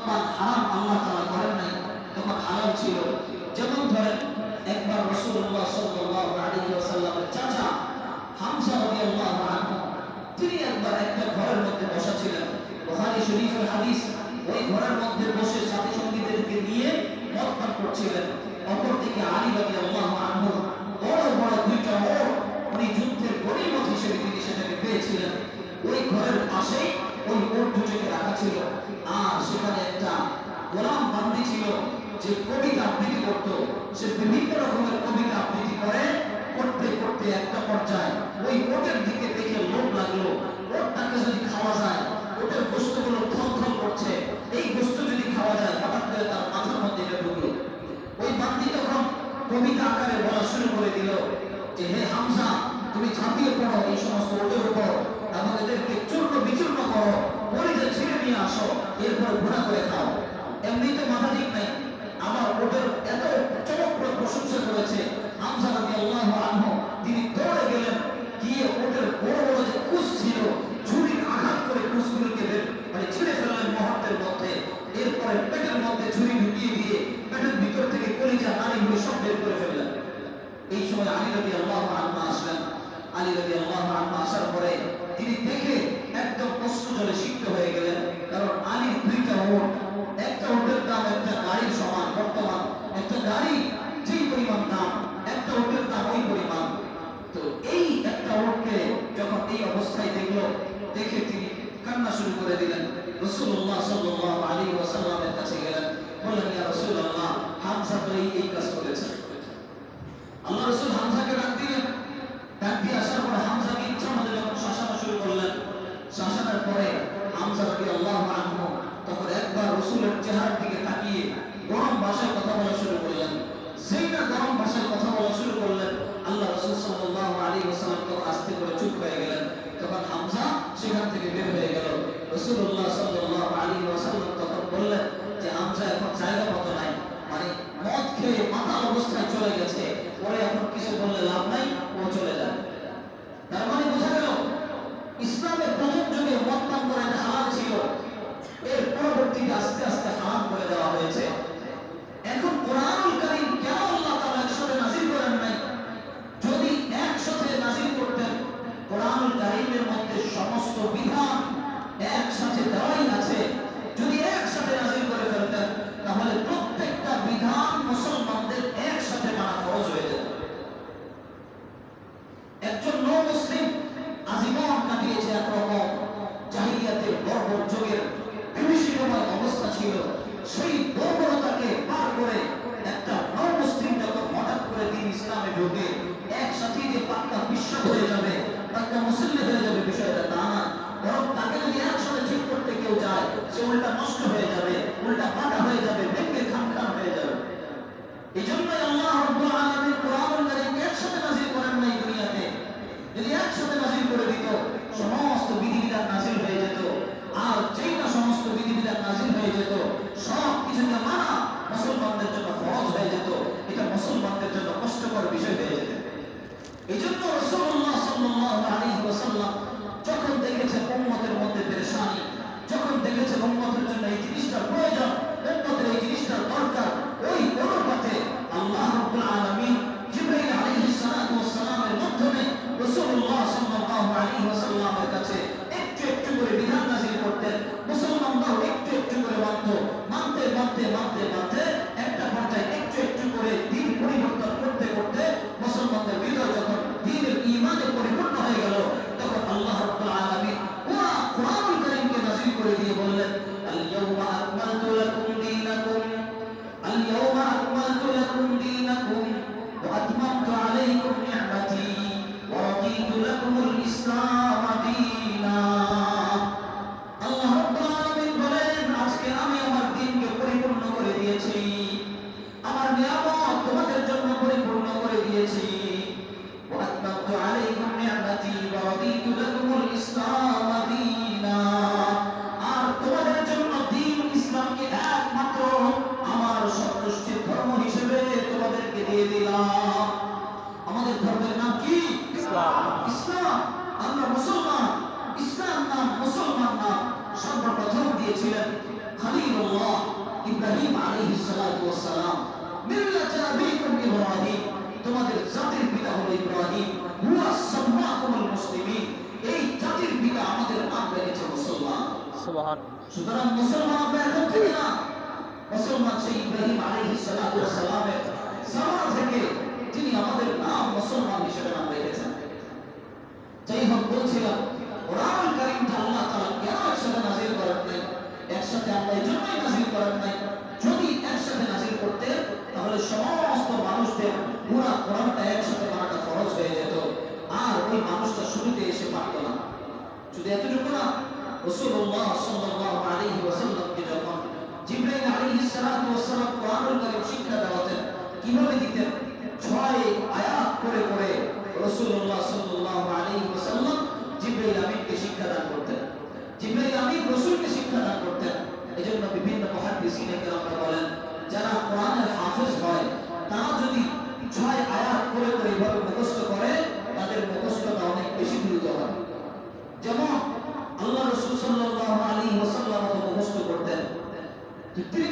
পান হারাম আল্লাহ তাআলা করেন নাই, তখন হালাল ছিল। যেমন ধরেন একবার রাসূলুল্লাহ সাল্লাল্লাহু আলাইহি ওয়াসাল্লামের চাচা হামজা রাদিয়াল্লাহু আনহু তিনি একবার একটা ঘরের মধ্যে বসা ছিলেন। বুখারী শরীফের হাদিস, ওই ঘরের মধ্যে বসে সাথী সঙ্গীদেরকে নিয়ে মদ পান করছিলেন। অপরদিকে আলী রাদিয়াল্লাহু আনহু বড় বড় দুইটা ওট, উনি যুদ্ধের গনিমত হিসেবে তিনি সেটাকে পেয়েছিলেন। ওই ঘরের পাশেই ওই ওট দুটোকে রাখা ছিল। আর সেখানে একটা গোলাম বান্দি ছিল যে কবিতা আবৃত্তি করত। সে বিভিন্ন রকমের কবিতা আবৃত্তি করে, করতে করতে একটা পর্যায়ে ওই ওটের দিকে দেখে লোভ লাগলো, ওটটাকে যদি খাওয়া যায়, ওটের গোশতগুলো থলথল করছে, এই গোশত যদি খাওয়া যায়, হঠাৎ করে তার মাথার মধ্যে এটা ঢুকলো। ওই বান্দি তখন কবিতা আকারে বলা শুরু করে দিল যে, হে হামজা, তুমি ঝাঁপিয়ে পড়ো এই সমস্ত ওটের উপর এবং এদেরকে চূর্ণ বিচূর্ণ করো, পরিধে ছিঁড়ে নিয়ে আসো, এরপর ঘোড়া করে খাও। এমনিতে মাথা ঠিক নাই, আমার ওটের এত চমকপ্রদ প্রশংসা করেছে। হামজা রাদিয়াল্লাহু আনহু তিনি দৌড়ে গেলেন, গিয়ে ওটের বড় বড় যে কুচ ছিল, ছুরির আঘাত করে কুচগুলোকে ছিঁড়ে ফেললেন মুহূর্তের মধ্যে। এরপরে পেটের মধ্যে ছুরি ঢুকিয়ে দিয়ে পেটের ভিতর থেকে কলিজা নাড়িগুলো সব বের করে ফেললেন। এই সময় আলী রাদিয়াল্লাহু আনহু আসলেন। আলী রাদিয়াল্লাহু আনহু আসার পরে তিনি দেখে একদম কষ্ট জলে সিক্ত হয়ে গেলেন। কারণ আলীর দুইটা ওট, একটা ওটের দাম একটা গাড়ির সমান। বর্তমান একটা গাড়ি যেই পরিমাণ দাম, একটা ওটের দাম ওই পরিমাণ। তো এই একটা ওটকে যখন এই অবস্থায় দেখলো, দেখে তিনি কান্না শুরু করে দিলেন। রাসূলুল্লাহ সাল্লাল্লাহু আলাইহি ওয়াসাল্লামের কাছে গেলেন, বললেন, ইয়া রাসূলুল্লাহ, হামজা তো এই কাজ করেছে। আল্লাহ রাসূল হামজাকে ডাক দিলেন। ডাক দিয়ে আসার পরে হামজাকে ইচ্ছা মতো যখন শাসানো শুরু করলেন, শাসানোর পরে হামজা রাদিয়াল্লাহু আনহু তখন একবার রাসূলের চেহারার দিকে তাকিয়ে গরম ভাষায় কথা বলা শুরু করলেন। সেই না গরম ভাষায় কথা বলা শুরু করলেন, আল্লাহ রাসূল সাল্লাল্লাহু আলাইহি ওয়াসাল্লাম তো আস্তে করে চুপ হয়ে গেলেন। তখন হামজা সেখান থেকে বের হয়ে গেল। রাসূলুল্লাহ সাল্লাল্লাহু আলাইহি ওয়াসাল্লাম তখন বললেন যে, হামজা এখন জায়গা মতো নাই, মানে মদ খেয়ে মাতাল অবস্থায় চলে গেছে, পরে এখন কিছু বললে লাভ নাই, ও চলে যায়। তার মানে বোঝা গেল ইসলামের প্রথম যুগে মদ পান করা এটা হালাল ছিল, এর পরবর্তীতে আস্তে আস্তে হারাম করে দেওয়া হয়েছে। এখন কোরআনুল কারীম কেন আল্লাহ তাআলা একসাথে নাযিল করেন নাই? যদি একসাথে নাযিল করতেন, কোরআনুল কারীমের মধ্যে সমস্ত বিধান একসাথে দেওয়াই আছে, যদি একসাথে নাযিল করে ফেলতেন, তাহলে প্রত্যেকটা বিধান মুসলমানদের একসাথে মানা ফরজ হয়ে যেত। একজন নও মুসলিম আজীবন কাটিয়েছে একরকম জাহিলিয়াতের বর্বর যুগের বিভীষিকাময় অবস্থা ছিল। সেই বর্বরতাকে পার করে একটা নও মুসলিম যখন হঠাৎ করে দিন ইসলামে ঢোকে, একসাথে যে পাক্কা বিশ্বাস হয়ে যাবে, পাক্কা মুসলিম হয়ে যাবে, বিষয়টা তা না। বরং তাকে যদি একসাথে ঠিক করতে কেউ যায়, সে উল্টা নষ্ট হয়ে যাবে, উল্টা পাকা হয়ে যাবে, ভেঙে খামখাম হয়ে যাবে। এই জন্যই আল্লাহ রাব্বুল আলামিন কোরআনুল কারীমকে একসাথে নাযিল করেন নাই দুনিয়াতে। যদি একসাথে নাযিল করে দিত, সমস্ত বিধিবিধান নাযিল হয়ে যেত। আর যেটা সমস্ত বিধিবিধান নাযিল হয়ে যেত, সব কিছুকে মানা মুসলমানদের জন্য ফরজ হয়ে যেত। এটা মুসলমানদের জন্য কষ্টকর বিষয় হয়ে যেত। এই জন্য রাসূলুল্লাহ সাল্লাল্লাহু আলাইহি ওয়াসাল্লাম যখন দেখেছেন উম্মতের মধ্যে পেরেশানি, যখন দেখেছেন উম্মতের জন্য এই জিনিসটার প্রয়োজন, উম্মতের এই জিনিসটার দরকার, ওই অনুপাতে আল্লাহ রাব্বুল আলামিন জিবরাইল আলাইহিস সালাতু ওয়াস সালামের মাধ্যমে রাসূলুল্লাহ সাল্লাল্লাহু আলাইহি ওয়াসাল্লামের কাছে একটু একটু করে বিধান নাযিল করতেন। মুসলমানরাও একটু একটু করে মানতে একটা পর্যায়ে একটু একটু করে দিন পরিবর্তন করতে করতে মুসলমানদের হৃদয় যখন দ্বীনের ঈমানে পরিপূর্ণ হয়ে গেল, তখন আল্লাহ রাব্বুল আলামিন পুরা কোরআনুল কারীমকে নাযিল করে দিয়ে বললেন, আল ইয়াউমা ইব্রাহিম আলাইহিস সালাতু ওয়াস সালাম মিল্লাতা আবিকুম ইব্রাহিম, তোমাদের জাতির পিতা হলো ইব্রাহিম, হুয়া সাম্মাকুমুল মুসলিমিন, এই জাতির পিতা আমাদের নাম রেখেছে মুসলমান। সুবহান। সুতরাং মুসলমান আমরা এখন থেকে না, মুসলমান সেই ইব্রাহিম আলাইহিস সালাতু ওয়াস সালামের জামানা থেকে তিনি আমাদের নাম মুসলমান হিসেবে নাম রেখেছেন। যাই হোক, বলছিলাম কোরআনুল কারীমটা আল্লাহ তাআলা কেন একসাথে নাযিল করেন নাই? একসাথে আল্লাহ এই জন্যই নাযিল করেন নাই, যদি একসাথে নাযিল করতেন তাহলে সমস্ত মানুষদের পুরা কোরআনটা একসাথে পড়াটা ফরজ হয়ে যেত, আর ওই মানুষটা শুরুতে এসে পারত না। শুধু এতটুকু না, রাসূলুল্লাহ সাল্লাল্লাহু আলাইহি ওয়াসাল্লামকে যখন জিবরাইল আলাইহিস সালাতু ওয়াস সালাম কোরআনুল কারীম শিক্ষা দেওয়াতেন, কিভাবে দিতেন? 6 আয়াত করে করে রাসূলুল্লাহ সাল্লাল্লাহু আলাইহি ওয়াসাল্লাম জিবরাইল আমিনকে শিক্ষা দান করতেন, জিবরাইল আমিন রাসূলকে শিক্ষা দান করতেন। এজন্য বিভিন্ন মুহাদ্দিসিনে কেরামরা বলেন, যারা কোরআনের হাফেজ হয় তারা যদি 6 আয়াত করে করে এভাবে মুখস্থ করে, তাদের মুখস্থটা অনেক বেশি দ্রুত হয়। যেমন আল্লাহ রাসূল সাল্লাল্লাহু আলাইহি ওয়াসাল্লাম তো মুখস্থ করতেন, তিনি